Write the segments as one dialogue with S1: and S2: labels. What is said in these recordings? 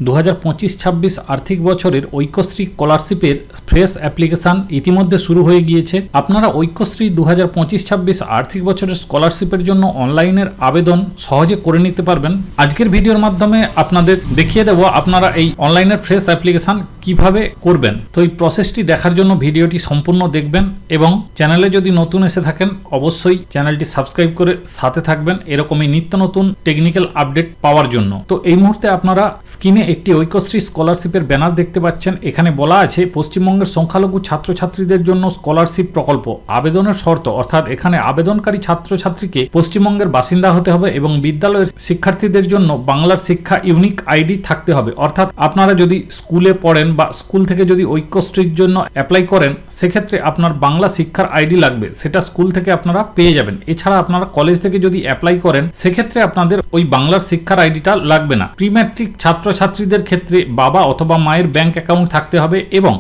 S1: 2025-26 আর্থিক বছরের ঐক্যশ্রী স্কলারশিপের ফ্রেশ অ্যাপ্লিকেশন ইতিমধ্যে শুরু হয়ে গিয়েছে। আপনারা ঐক্যশ্রী 2025-26 আর্থিক বছরের স্কলারশিপের জন্য অনলাইনের আবেদন সহজে করে নিতে পারবেন। আজকের ভিডিওর মাধ্যমে আপনাদের দেখিয়ে দেব আপনারা এই অনলাইনের ফ্রেশ অ্যাপ্লিকেশন কিভাবে করবেন। তো এই প্রসেসটি দেখার জন্য ভিডিওটি সম্পূর্ণ দেখবেন এবং চ্যানেলে যদি নতুন এসে থাকেন অবশ্যই চ্যানেলটি সাবস্ক্রাইব করে সাথে থাকবেন এরকমই নিত্য নতুন টেকনিক্যাল আপডেট পাওয়ার জন্য। তো এই মুহূর্তে আপনারা স্ক্রিনে একটি ঐক্যশ্রী স্কলারশিপের ব্যানার দেখতে পাচ্ছেন। এখানে বলা আছে পশ্চিমবঙ্গের সংখ্যালঘু ছাত্রছাত্রীদের জন্য স্কলারশিপ প্রকল্প। আবেদনের শর্ত অর্থাৎ এখানে আবেদনকারী ছাত্রছাত্রীকে পশ্চিমবঙ্গের বাসিন্দা হতে হবে এবং বিদ্যালয়ের শিক্ষার্থীদের জন্য বাংলার শিক্ষা ইউনিক আইডি থাকতে হবে। অর্থাৎ আপনারা যদি স্কুলে পড়েন বা স্কুল থেকে যদি ঐক্যশ্রীর জন্য অ্যাপ্লাই করেন সেক্ষেত্রে আপনার বাংলা শিক্ষার আইডি লাগবে, সেটা স্কুল থেকে আপনারা পেয়ে যাবেন। এছাড়া আপনারা কলেজ থেকে যদি অ্যাপ্লাই করেন সেক্ষেত্রে আপনাদের ওই বাংলার শিক্ষার আইডিটা লাগবে না। প্রি ম্যাট্রিক ছাত্রছাত্রীদের ক্ষেত্রে বাবা অথবা মায়ের ব্যাংক অ্যাকাউন্ট থাকতে হবে এবং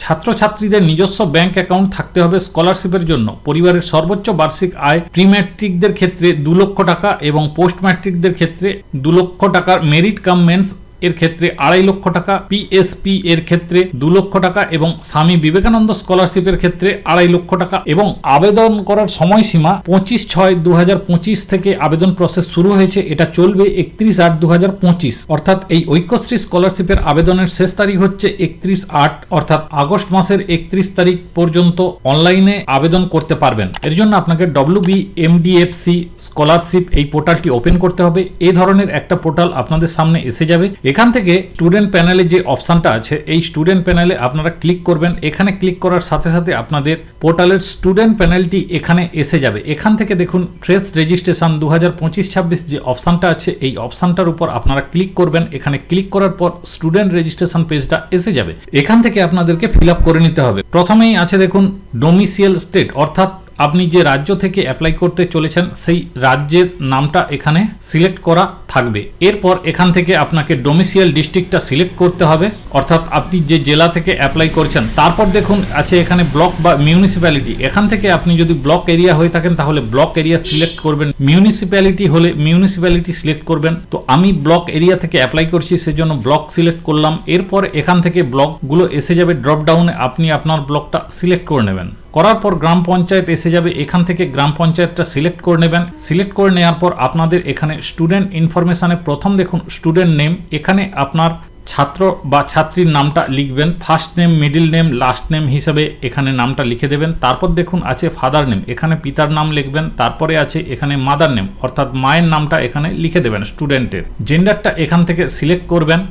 S1: ছাত্রছাত্রীদের নিজস্ব ব্যাংক অ্যাকাউন্ট থাকতে হবে স্কলারশিপের জন্য। পরিবারের সর্বোচ্চ বার্ষিক আয় প্রি ম্যাট্রিকদের ক্ষেত্রে 2 লক্ষ টাকা এবং পোস্ট ম্যাট্রিকদের ক্ষেত্রে 2 লক্ষ টাকার মেরিট কাম মেন্স এর ক্ষেত্রে 2.5 লক্ষ টাকা, পিএসপি এর ক্ষেত্রে 2 লক্ষ টাকা এবং স্বামী বিবেকানন্দ স্কলারশিপের ক্ষেত্রে 2.5 লক্ষ টাকা। এবং আবেদন করার সময়সীমা 25/6/2025 থেকে আবেদন প্রসেস শুরু হয়েছে, এটা চলবে 31/8/2025। অর্থাৎ এই ঐক্যশ্রী স্কলারশিপের আবেদনের শেষ তারিখ হচ্ছে 31/8 অর্থাৎ আগস্ট মাসের 31 তারিখ পর্যন্ত অনলাইনে আবেদন করতে পারবেন। এর জন্য আপনাকে WBMDFC স্কলারশিপ এই পোর্টালটি ওপেন করতে হবে। এই ধরনের একটা পোর্টাল আপনাদের সামনে এসে যাবে। এখান থেকে স্টুডেন্ট প্যানেলে যে অপশনটা আছে এই স্টুডেন্ট প্যানেলে আপনারা ক্লিক করবেন। এখানে ক্লিক করার সাথে সাথে আপনাদের পোর্টালের স্টুডেন্ট প্যানেলটি এখানে এসে যাবে। এখান থেকে দেখুন ফ্রেশ রেজিস্ট্রেশন 2025-26 যে অপশনটা আছে এই অপশনটার উপর আপনারা ক্লিক করবেন। এখানে ক্লিক করার পর স্টুডেন্ট রেজিস্ট্রেশন পেজটা এসে যাবে। এখান থেকে আপনাদেরকে ফিল আপ করে নিতে হবে। প্রথমেই আছে দেখুন ডোমিসিয়াল স্টেট অর্থাৎ আপনি যে রাজ্য থেকে অ্যাপ্লাই করতে চলেছেন সেই রাজ্যের নামটা এখানে সিলেক্ট করা থাকবে। এরপর এখান থেকে আপনাকে ডোমিসিয়াল ডিস্ট্রিক্টটা সিলেক্ট করতে হবে অর্থাৎ আপনি যে জেলা থেকে অ্যাপ্লাই করছেন। তারপর দেখুন আছে এখানে ব্লক বা মিউনিসিপ্যালিটি। এখান থেকে আপনি যদি ব্লক এরিয়া হয়ে থাকেন তাহলে ব্লক এরিয়া সিলেক্ট করবেন, মিউনিসিপ্যালিটি হলে মিউনিসিপ্যালিটি সিলেক্ট করবেন। তো আমি ব্লক এরিয়া থেকে অ্যাপ্লাই করছি সেজন্য ব্লক সিলেক্ট করলাম। এরপর এখান থেকে ব্লকগুলো এসে যাবে ড্রপ ডাউনে, আপনি আপনার ব্লকটা সিলেক্ট করে নেবেন। করার পর গ্রাম পঞ্চায়েত এসে যাবে, এখান থেকে গ্রাম পঞ্চায়েতটা সিলেক্ট করে নেবেন। সিলেক্ট করে নেওয়ার পর আপনাদের এখানে স্টুডেন্ট ইনফরমেশনে প্রথম দেখুন স্টুডেন্ট নেম, এখানে আপনার ছাত্র বা ছাত্রীর নামটা লিখবেন। First name, middle name, last name হিসেবে এখানে নামটা লিখে দেবেন। তারপর দেখুন আছে ফাদার নেম, এখানে পিতার নাম লিখবেন। তারপরে আছে এখানে মাদার নেম অর্থাৎ মায়ের নামটা এখানে লিখে দেবেন স্টুডেন্টের। জেন্ডারটা এখান থেকে সিলেক্ট করবেন,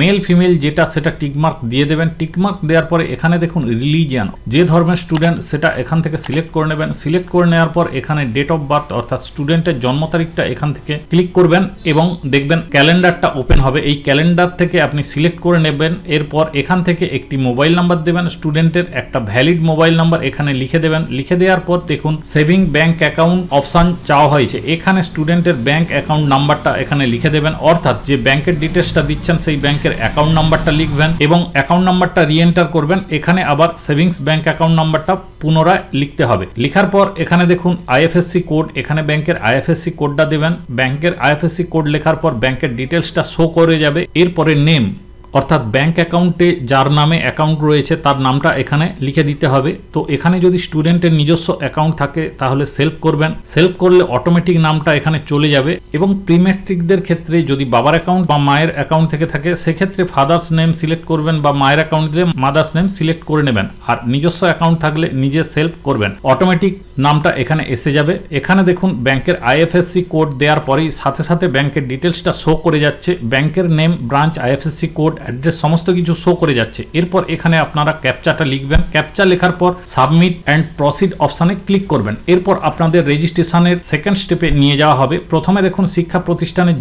S1: মেল ফিমেল যেটা সেটা টিকমার্ক দিয়ে দেবেন। টিকমার্ক দেওয়ার পরে এখানে দেখুন রিলিজিয়ান, যে ধর্মের স্টুডেন্ট সেটা এখান থেকে সিলেক্ট করে নেবেন। সিলেক্ট করে নেওয়ার পর এখানে ডেট অফ বার্থ অর্থাৎ স্টুডেন্টের জন্ম তারিখটা এখান থেকে ক্লিক করবেন এবং দেখবেন ক্যালেন্ডারটা ওপেন হবে। এই ক্যালেন্ডার থেকে আপনি সিলেক্ট করে নেবেন। এরপর এখান থেকে একটি মোবাইল নাম্বার দেবেন, স্টুডেন্টের একটা ভ্যালিড মোবাইল নাম্বার এখানে লিখে দেবেন। লিখে দেওয়ার পর দেখুন সেভিং ব্যাংক অ্যাকাউন্ট অপশন চাওয়া হয়েছে, এখানে স্টুডেন্টের ব্যাংক অ্যাকাউন্ট নাম্বারটা এখানে লিখে দেবেন। অর্থাৎ যে ব্যাংকের ডিটেলসটা দিচ্ছেন সেই ব্যাংকের অ্যাকাউন্ট নাম্বারটা লিখবেন এবং অ্যাকাউন্ট নাম্বারটা রিএন্টার করবেন। এখানে আবার সেভিংস ব্যাংক অ্যাকাউন্ট নাম্বারটা পুনরায় লিখতে হবে। লিখার পর এখানে দেখুন আইএফএসসি কোড, এখানে ব্যাংকের আইএফএসসি কোডটা দেবেন। ব্যাংকের আইএফএসসি কোড লেখার পর ব্যাংকের ডিটেলসটা শো করে যাবে। এরপরে নেম অর্থাৎ ব্যাংক অ্যাকাউন্টে যার নামে অ্যাকাউন্ট রয়েছে তার নামটা এখানে লিখে দিতে হবে। তো এখানে যদি স্টুডেন্টের নিজস্ব অ্যাকাউন্ট থাকে তাহলে সেলফ করবেন, সেলফ করলে অটোমেটিক নামটা এখানে চলে যাবে। এবং প্রি ম্যাট্রিকদের ক্ষেত্রে যদি বাবার অ্যাকাউন্ট বা মায়ের অ্যাকাউন্ট থেকে থাকে সেক্ষেত্রে ফাদার্স নেম সিলেক্ট করবেন বা মায়ের অ্যাকাউন্ট দিলে মাদার্স নেম সিলেক্ট করে নেবেন। আর নিজস্ব অ্যাকাউন্ট থাকলে নিজে সেলফ করবেন, অটোমেটিক নামটা এখানে এসে যাবে। এখানে দেখুন ব্যাংকের আইএফএসসি কোড দেওয়ার পরেই সাথে সাথে ব্যাংকের ডিটেলসটা শো করে যাচ্ছে, ব্যাংকের name, branch, IFSC code, address সমস্ত কিছু শো করে যাচ্ছে। এরপর এখানে আপনারা ক্যাপচাটা লিখবেন। ক্যাপচা লেখার পর সাবমিট অ্যান্ড প্রসিড অপশানে ক্লিক করবেন। এরপর আপনাদের রেজিস্ট্রেশনের সেকেন্ড স্টেপে নিয়ে যাওয়া হবে। প্রথমে দেখুন শিক্ষা প্রতিষ্ঠানের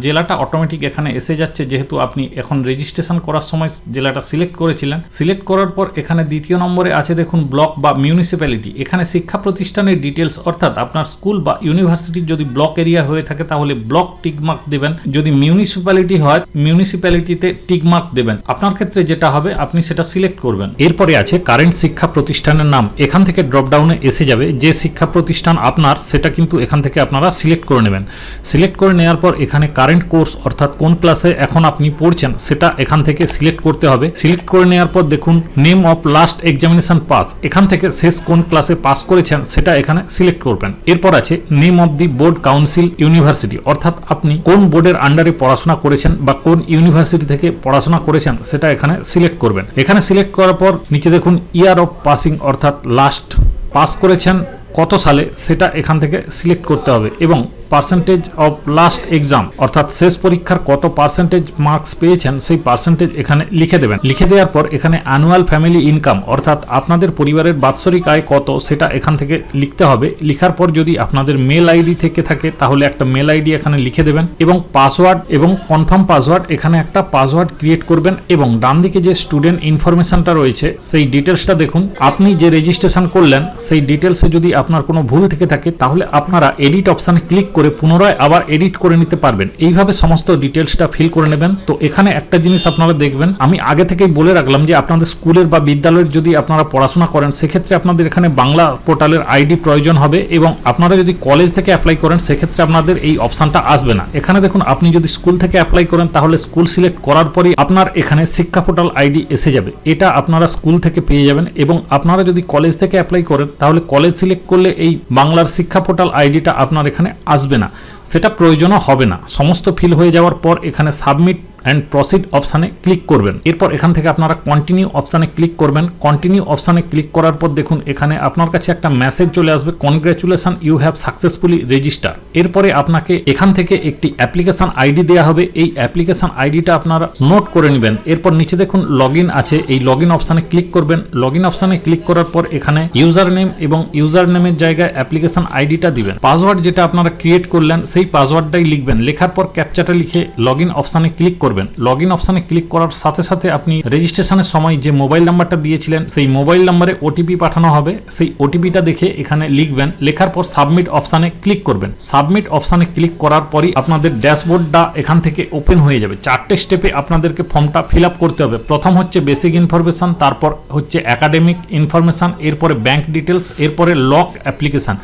S1: জেলাটা অটোমেটিক এখানে এসে যাচ্ছে যেহেতু আপনি এখন রেজিস্ট্রেশন করার সময় জেলাটা সিলেক্ট করেছিলেন। সিলেক্ট করার পর এখানে দ্বিতীয় নম্বরে আছে দেখুন ব্লক বা মিউনিসিপ্যালিটি। এখানে শিক্ষা প্রতিষ্ঠানের ডিটেলস অর্থাৎ আপনার স্কুল বা ইউনিভার্সিটির যদি ব্লক এরিয়া হয়ে থাকে তাহলে ব্লক টিকমার্ক দেবেন। যদি মিউনিসিপ্যালিটি হয় মিউনিসিপ্যালিটিতে টিকমার্ক মার্ক দেবেন। আপনার ক্ষেত্রে যেটা হবে আপনি সেটা সিলেক্ট করবেন। এরপরে আছে কারেন্ট শিক্ষা প্রতিষ্ঠানের নাম, এখান থেকে ড্রপ ডাউনে এসে যাবে যে শিক্ষা প্রতিষ্ঠান আপনার, সেটা কিন্তু এখান থেকে আপনারা সিলেক্ট করে নেবেন। সিলেক্ট করে নেওয়ার পর এখানে কারেন্ট কোর্স অর্থাৎ কোন ক্লাসে এখন আপনি পড়ছেন সেটা এখান থেকে সিলেক্ট করতে হবে। সিলেক্ট করে নেওয়ার পর দেখুন name of last examination pass, এখান থেকে শেষ কোন ক্লাসে পাস করেছেন সেটা এখানে সিলেক্ট করবেন। এরপর আছে name of the board council university, অর্থাৎ আপনি কোন বোর্ডের আন্ডারে পড়াশোনা করেছেন বা কোন ইউনিভার্সিটি থেকে পড়াশোনা করেছেন সেটা এখানে সিলেক্ট করবেন। এখানে সিলেক্ট করার পর নিচে দেখুন ইয়ার অফ পাসিং, অর্থাৎ লাস্ট পাস করেছেন কত সালে সেটা এখান থেকে সিলেক্ট করতে হবে, এবং পার্সেন্টেজ অফ লাস্ট এক্সাম, অর্থাৎ শেষ পরীক্ষার কত পার্সেন্টেজ মার্কস পেয়েছেন সেই পার্সেন্টেজ এখানে লিখে দেবেন। লিখে দেওয়ার পর এখানে অ্যানুয়াল ফ্যামিলি ইনকাম, অর্থাৎ আপনাদের পরিবারের বাৎসরিক আয় কত সেটা এখান থেকে লিখতে হবে। লিখার পর যদি আপনাদের মেল আইডি থেকে থাকে তাহলে একটা মেল আইডি এখানে লিখে দেবেন, এবং পাসওয়ার্ড এবং কনফার্ম পাসওয়ার্ড, এখানে একটা পাসওয়ার্ড ক্রিয়েট করবেন। এবং ডান দিকে যে স্টুডেন্ট ইনফরমেশনটা রয়েছে সেই ডিটেলসটা দেখুন, আপনি যে রেজিস্ট্রেশন করলেন সেই ডিটেলসে যদি আপনার কোনো ভুল থেকে থাকে তাহলে আপনারা এডিট অপশানে ক্লিক করে পুনরায় আবার এডিট করে নিতে পারবেন। এইভাবে সমস্ত ডিটেলসটা ফিল করে নেবেন। তো এখানে একটা জিনিস আপনারা দেখবেন, আমি আগে থেকেই বলে রাখলাম যে আপনাদের স্কুলের বা বিদ্যালয়ের যদি আপনারা পড়াশোনা করেন সেক্ষেত্রে আপনাদের এখানে বাংলা পোর্টালের আইডি প্রয়োজন হবে, এবং আপনারা যদি কলেজ থেকে অ্যাপ্লাই করেন সেক্ষেত্রে আপনাদের এই অপশানটা আসবে না। এখানে দেখুন আপনি যদি স্কুল থেকে অ্যাপ্লাই করেন তাহলে স্কুল সিলেক্ট করার পরই আপনার এখানে শিক্ষা পোর্টাল আইডি এসে যাবে, এটা আপনারা স্কুল থেকে পেয়ে যাবেন। এবং আপনারা যদি কলেজ থেকে অ্যাপ্লাই করেন তাহলে কলেজ সিলেক্ট করলে এই বাংলার শিক্ষা পোর্টাল আইডিটা আপনার এখানে আসবে না, সেটা প্রয়োজনও হবে না। সমস্ত ফিল হয়ে যাওয়ার পর এখানে সাবমিট অ্যান্ড প্রসিড অপশানে ক্লিক করবেন। এরপর এখান থেকে আপনারা কন্টিনিউ অপশানে ক্লিক করবেন। কন্টিনিউ অপশানে ক্লিক করার পর দেখুন এখানে আপনার কাছে একটা মেসেজ চলে আসবে, congratulation you have successfully register. এরপরে আপনাকে এখান থেকে একটি অ্যাপ্লিকেশন আইডি দেওয়া হবে, এই অ্যাপ্লিকেশন আইডিটা আপনারা নোট করে নেবেন। এরপর নিচে দেখুন লগইন আছে, এই লগইন অপশানে ক্লিক করবেন। লগইন অপশানে ক্লিক করার পর এখানে ইউজার নেম এবং ইউজার নেমের জায়গায় অ্যাপ্লিকেশন আইডিটা দিবেন। পাসওয়ার্ড যেটা আপনারা ক্রিয়েট করলেন সেই পাসওয়ার্ডটাই লিখবেন। লেখার পর ক্যাপচাটা লিখে লগইন অপশানে ক্লিক করবেন। লগইন অপশানে ক্লিক করার সাথে সাথে আপনি রেজিস্ট্রেশনের সময় যে মোবাইল নাম্বারটা দিয়েছিলেন সেই মোবাইল নাম্বারে ওটিপি পাঠানো হবে, সেই ওটিপিটা দেখে এখানে লিখবেন। লেখার পর সাবমিট অপশানে ক্লিক করবেন। সাবমিট অপশানে ক্লিক করার পরই আপনাদের ড্যাশবোর্ডটা এখান থেকে ওপেন হয়ে যাবে। 4টে স্টেপে আপনাদেরকে ফর্মটা ফিল আপ করতে হবে। প্রথম হচ্ছে বেসিক ইনফরমেশন, তারপর হচ্ছে একাডেমিক ইনফরমেশন, এরপরে ব্যাংক ডিটেলস, এরপরে লক অ্যাপ্লিকেশন।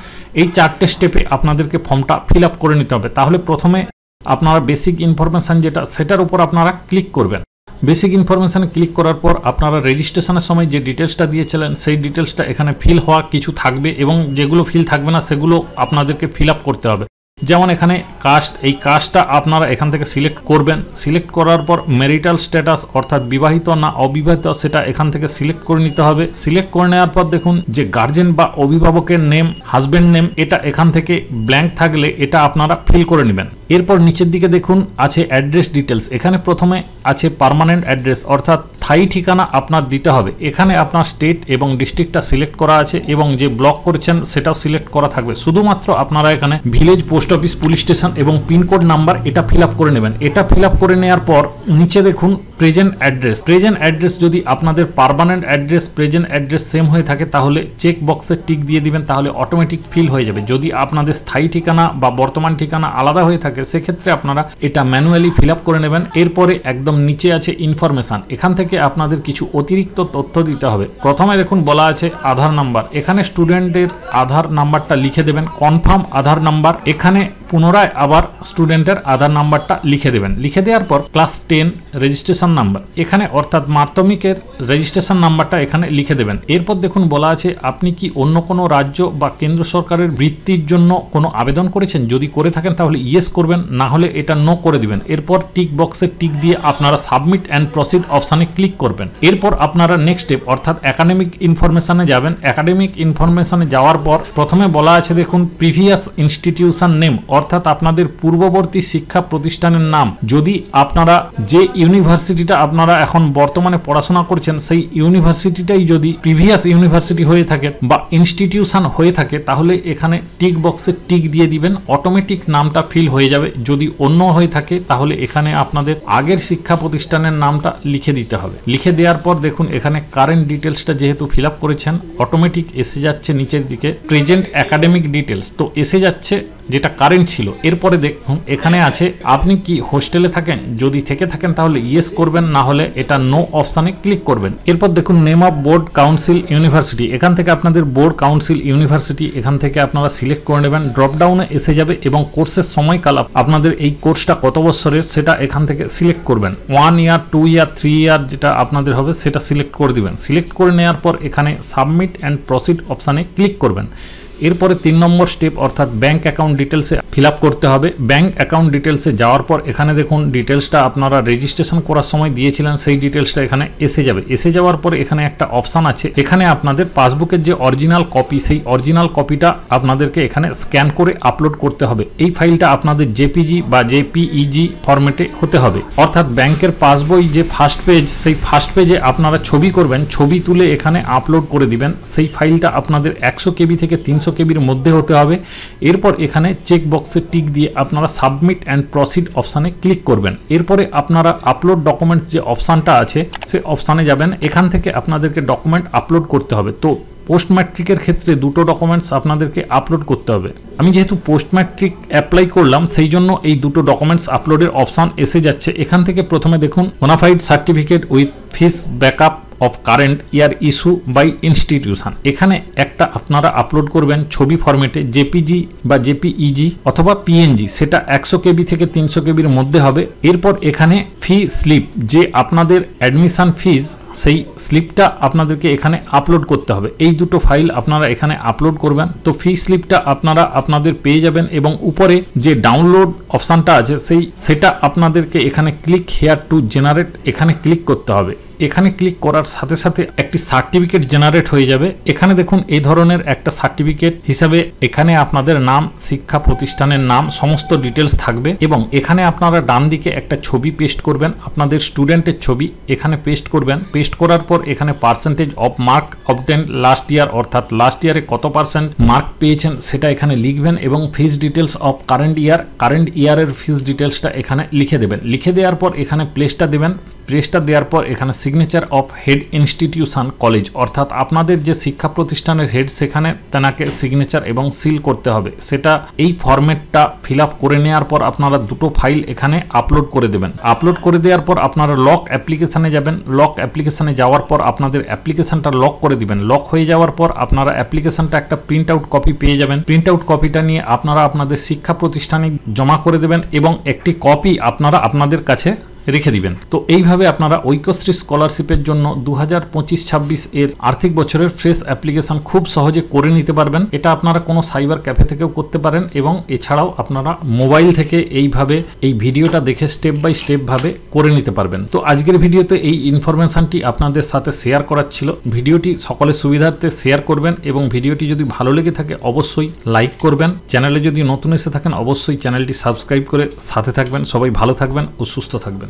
S1: এই 4টে স্টেপে আপনাদেরকে ফর্মটা ফিল আপ করে নিতে হবে। তাহলে প্রথমে আপনারা বেসিক ইনফরমেশন যেটা সেটার উপর আপনারা ক্লিক করবেন। বেসিক ইনফরমেশনে ক্লিক করার পর আপনারা রেজিস্ট্রেশনের সময় যে ডিটেলসটা দিয়েছিলেন সেই ডিটেলসটা এখানে ফিল হওয়া কিছু থাকবে, এবং যেগুলো ফিল থাকবে না সেগুলো আপনাদেরকে ফিল আপ করতে হবে। যেমন এখানে কাস্ট, এই কাস্টটা আপনারা এখান থেকে সিলেক্ট করবেন। সিলেক্ট করার পর ম্যারিটাল স্ট্যাটাস অর্থাৎ বিবাহিত না অবিবাহিত সেটা এখান থেকে সিলেক্ট করে নিতে হবে। সিলেক্ট করে নেওয়ার পর দেখুন যে গার্জেন বা অভিভাবকের নেম, হাজবেন্ড নেম, এটা এখান থেকে ব্ল্যাঙ্ক থাকলে এটা আপনারা ফিল করে নেবেন। এরপর নিচের দিকে দেখুন আছে অ্যাড্রেস ডিটেলস। এখানে প্রথমে আছে পার্মানেন্ট অ্যাড্রেস অর্থাৎ স্থায়ী ঠিকানা আপনার দিতে হবে। এখানে আপনার স্টেট এবং ডিস্ট্রিক্টটা সিলেক্ট করা আছে, এবং যে ব্লক করেছেন সেটাও সিলেক্ট করা থাকবে। শুধুমাত্র আপনারা এখানে village, post office, police station এবং পিনকোড নাম্বার এটা ফিল আপ করে নেবেন। এটা ফিল আপ করে নেওয়ার পর নিচে দেখুন প্রেজেন্ট অ্যাড্রেস। প্রেজেন্ট অ্যাড্রেস যদি আপনাদের permanent address present address same হয়ে থাকে তাহলে চেক বক্সে টিক দিয়ে দিবেন, তাহলে অটোমেটিক ফিল হয়ে যাবে। যদি আপনাদের স্থায়ী ঠিকানা বা বর্তমান ঠিকানা আলাদা হয়ে থাকে সেক্ষেত্রে আপনারা এটা ম্যানুয়ালি ফিল আপ করে নেবেন। এরপরে একদম নিচে আছে ইনফরমেশন, এখান থেকে আপনাদের কিছু অতিরিক্ত তথ্য দিতে হবে। প্রথমে দেখুন বলা আছে আধার নাম্বার, এখানে স্টুডেন্টের আধার নাম্বারটা লিখে দেবেন। কনফার্ম আধার নাম্বার, এখানে পুনরায় আবার স্টুডেন্টের আধার নাম্বারটা লিখে দেবেন। লিখে দেওয়ার পর ক্লাস 10 রেজিস্ট্রেশন নাম্বার এখানে অর্থাৎ মাধ্যমিকের রেজিস্ট্রেশন নাম্বারটা এখানে লিখে দেবেন। এরপর দেখুন বলা আছে আপনি কি অন্য কোনো রাজ্য বা কেন্দ্র সরকারের বৃত্তির জন্য কোনো আবেদন করেছেন, যদি করে থাকেন তাহলে ইয়েস করবেন, না হলে এটা নো করে দিবেন। এরপর টিক বক্সে টিক দিয়ে আপনারা সাবমিট অ্যান্ড প্রসিড অপশানে ক্লিক করবেন। এরপর আপনারা নেক্সট স্টেপ অর্থাৎ একাডেমিক ইনফরমেশনে যাবেন। একাডেমিক ইনফরমেশনে যাওয়ার পর প্রথমে বলা আছে দেখুন প্রিভিয়াস ইনস্টিটিউশন নেম অর্থাৎ আপনাদের পূর্ববর্তী শিক্ষা প্রতিষ্ঠানের নাম। যদি আপনারা যে ইউনিভার্সিটিটা আপনারা এখন বর্তমানে পড়াশোনা করছেন সেই ইউনিভার্সিটিটাই যদি প্রিভিয়াস ইউনিভার্সিটি হয়ে থাকে বা ইনস্টিটিউশন হয়ে থাকে তাহলে এখানে টিক বক্সে টিক দিয়ে দিবেন, অটোমেটিক নামটা ফিল হয়ে যাবে। যদি অন্য হয়ে থাকে তাহলে এখানে আপনাদের আগের শিক্ষা প্রতিষ্ঠানের নামটা লিখে দিতে হবে। লিখে দেওয়ার পর দেখুন এখানে কারেন্ট ডিটেলসটা যেহেতু ফিল আপ করেছেন অটোমেটিক এসে যাচ্ছে নিচের দিকে প্রেজেন্ট একাডেমিক ডিটেলস, তো এসে যাচ্ছে যেটা কারেন্ট ছিল। এরপরে দেখুন এখানে আছে আপনি কি হোস্টেলে থাকেন, যদি থেকে থাকেন তাহলে ইয়েস করবেন, না হলে এটা নো অপশানে ক্লিক করবেন। এরপর দেখুন name of board council university, এখান থেকে আপনাদের বোর্ড কাউন্সিল ইউনিভার্সিটি এখান থেকে আপনারা সিলেক্ট করে নেবেন। ড্রপ ডাউনে এসে যাবে এবং কোর্সের সময়কাল আপনাদের এই কোর্সটা কত বছরের সেটা এখান থেকে সিলেক্ট করবেন। 1 ইয়ার, 2 ইয়ার, 3 ইয়ার যেটা আপনাদের হবে সেটা সিলেক্ট করে দিবেন। সিলেক্ট করে নেওয়ার পর এখানে সাবমিট অ্যান্ড প্রসিড অপশানে ক্লিক করবেন। এরপরে 3 নম্বর স্টেপ অর্থাৎ ব্যাঙ্ক অ্যাকাউন্ট ডিটেলসে ফিল আপ করতে হবে। ব্যাঙ্ক অ্যাকাউন্ট ডিটেলসে যাওয়ার পর এখানে দেখুন ডিটেলসটা আপনারা রেজিস্ট্রেশন করার সময় দিয়েছিলেন সেই ডিটেলসটা এখানে এসে যাবে। এসে যাওয়ার পর এখানে একটা অপশান আছে, এখানে আপনাদের পাসবুকের যে অরিজিনাল কপি সেই অরিজিনাল কপিটা আপনাদেরকে এখানে স্ক্যান করে আপলোড করতে হবে। এই ফাইলটা আপনাদের জেপিজি বা জেপিইজি ফরম্যাটে হতে হবে। অর্থাৎ ব্যাংকের পাসবই যে ফার্স্ট পেজ, সেই ফার্স্ট পেজে আপনারা ছবি করবেন, ছবি তুলে এখানে আপলোড করে দিবেন। সেই ফাইলটা আপনাদের 100 কেবি থেকে 300 কেবির মধ্যে হতে হবে। এরপর এখানে চেক বক্সে টিক দিয়ে আপনারা সাবমিট অ্যান্ড প্রসিড অপশানে ক্লিক করবেন। এরপরে আপনারা আপলোড ডকুমেন্টস যে অপশানটা আছে সেই অপশানে যাবেন। এখান থেকে আপনাদেরকে ডকুমেন্ট আপলোড করতে হবে। তো পোস্ট ম্যাট্রিকের ক্ষেত্রে দুটো ডকুমেন্টস আপনাদেরকে আপলোড করতে হবে। আমি যেহেতু পোস্ট ম্যাট্রিক অ্যাপ্লাই করলাম সেই জন্য এই দুটো ডকুমেন্টস আপলোডের অপশান এসে যাচ্ছে। এখান থেকে প্রথমে দেখুন bonafide certificate with fees backup of current year issue by institution, এখানে একটা আপনারা আপলোড করবেন ছবি ফরম্যাটে, জেপিজি বা জেপিইজি অথবা পিএনজি, সেটা 100 কেবি থেকে 300 কেবির মধ্যে হবে। এরপর এখানে ফি স্লিপ, যে আপনাদের অ্যাডমিশন ফিজ সেই স্লিপটা আপনাদেরকে এখানে আপলোড করতে হবে। এই দুটো ফাইল আপনারা এখানে আপলোড করবেন। তো ফি স্লিপটা আপনারা আপনাদের পেয়ে যাবেন এবং উপরে যে ডাউনলোড অপশানটা আছে সেটা আপনাদেরকে এখানে ক্লিক হেয়ার টু জেনারেট এখানে ক্লিক করতে হবে। এখানে ক্লিক করার সাথে সাথে একটি সার্টিফিকেট জেনারেট হয়ে যাবে। এখানে দেখুন এই ধরনের একটা সার্টিফিকেট হিসাবে এখানে আপনাদের নাম, শিক্ষা প্রতিষ্ঠানের নাম, সমস্ত ডিটেলস থাকবে এবং এখানে আপনারা ডান দিকে একটা ছবি পেস্ট করবেন, আপনাদের স্টুডেন্টের ছবি এখানে পেস্ট করবেন। পেস্ট করার পর এখানে percentage of mark obtain last year, অর্থাৎ লাস্ট ইয়ারে কত পার্সেন্ট মার্ক পেয়েছেন সেটা এখানে লিখবেন এবং ফিস ডিটেলস অফ কারেন্ট ইয়ারের ফিস ডিটেলসটা এখানে লিখে দেবেন। লিখে দেওয়ার পর এখানে প্লেসটা দেবেন। প্লেসটা দেওয়ার পর এখানে signature of head institution college, অর্থাৎ আপনাদের যে শিক্ষা প্রতিষ্ঠানের হেড সেখানে তেনাকে সিগনেচার এবং সিল করতে হবে। সেটা এই ফরম্যাটটা ফিল আপ করে নেওয়ার পর আপনারা দুটো ফাইল এখানে আপলোড করে দেবেন। আপলোড করে দেওয়ার পর আপনারা লক অ্যাপ্লিকেশানে যাবেন। লক অ্যাপ্লিকেশানে যাওয়ার পর আপনাদের অ্যাপ্লিকেশানটা লক করে দিবেন। লক হয়ে যাওয়ার পর আপনারা অ্যাপ্লিকেশানটা একটা প্রিন্ট আউট কপি পেয়ে যাবেন। প্রিন্ট আউট কপিটা নিয়ে আপনারা আপনাদের শিক্ষা প্রতিষ্ঠানে জমা করে দেবেন এবং একটি কপি আপনারা আপনাদের কাছে রেখে দিবেন। তো এইভাবে আপনারা ঐক্যশ্রী স্কলারশিপের জন্য 2025-26 এর আর্থিক বছরের ফ্রেশ অ্যাপ্লিকেশন খুব সহজে করে নিতে পারবেন। এটা আপনারা কোনো সাইবার ক্যাফে থেকেও করতে পারেন এবং এছাড়াও আপনারা মোবাইল থেকে এইভাবে এই ভিডিওটা দেখে স্টেপ বাই স্টেপ ভাবে করে নিতে পারবেন। তো আজকের ভিডিওতে এই ইনফরমেশনটি আপনাদের সাথে শেয়ার করার ছিল। ভিডিওটি সকলের সুবিধার্থে শেয়ার করবেন এবং ভিডিওটি যদি ভালো লেগে থাকে অবশ্যই লাইক করবেন। চ্যানেলে যদি নতুন এসে থাকেন অবশ্যই চ্যানেলটি সাবস্ক্রাইব করে সাথে থাকবেন। সবাই ভালো থাকবেন ও সুস্থ থাকবেন।